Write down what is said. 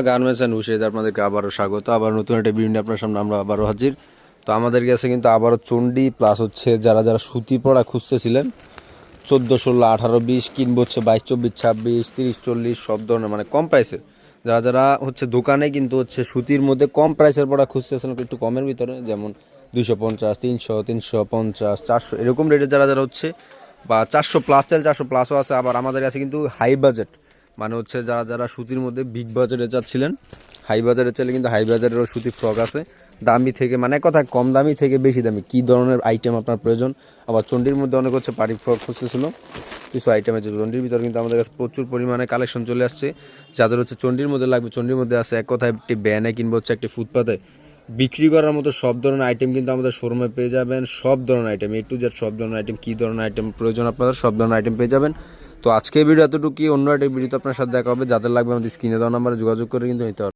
Garments and উশেজ আপনাদেরকে আবারও স্বাগত। আবার নতুন একটা ভিডিও নিয়ে আপনার সামনে আমরা আবারও হাজির। তো আমাদের কাছে কিন্তু আবারও চণ্ডী প্লাস হচ্ছে যারা যারা সুতি পড়া খুঁজতেছিলেন 14, 16, 18, 20 কিনবো হচ্ছে 22, 24, 26, 30, 40 সব ধরনের মানে কম প্রাইসের যারা যারা হচ্ছে দোকানে কিন্তু হচ্ছে সুতির মধ্যে কম প্রাইসের পড়া খুঁজতেছিলেন একটু কমের ভিতরে, যেমন 250, 300, 350, 400 এরকম রেটে যারা যারা হচ্ছে, বা 400 প্লাস চাইলে 400 প্লাসও আছে। আবার আমাদের কাছে কিন্তু হাই বাজেট মানে হচ্ছে যারা যারা সুতির মধ্যে বিগ বাজারে যাচ্ছিলেন, হাই বাজারে চাইলে কিন্তু হাই বাজারেরও সুতি ফ্রক আছে, দামি থেকে মানে এক কথা কম দামি থেকে বেশি দামি কী ধরনের আইটেম আপনার প্রয়োজন। আবার চণ্ডীর মধ্যে অনেক হচ্ছে পার্টি ফ্রক খুঁজতেছিল, কিছু আইটেম আছে চণ্ডীর ভিতরে কিন্তু আমাদের কাছে প্রচুর পরিমাণে কালেকশন চলে আসছে। যাদের হচ্ছে চণ্ডীর মধ্যে লাগবে, চণ্ডীর মধ্যে আছে এক কথায় একটি ব্যানে কিনবো হচ্ছে একটি ফুটপাতে বিক্রি করার মতো সব ধরনের আইটেম কিন্তু আমাদের শোরুমে পেয়ে যাবেন। সব ধরনের আইটেম A to Z সব ধরনের আইটেম, কী ধরনের আইটেম প্রয়োজন আপনাদের সব ধরনের আইটেম পেয়ে যাবেন। তো আজকের ভিডিও এতটুকুই, অন্য একটা ভিডিওতে আপনার সাথে দেখা হবে। যাদের লাগবে আমাদের স্ক্রিনে দেওয়া নাম্বারে যোগাযোগ করে কিন্তু নিতে হবে।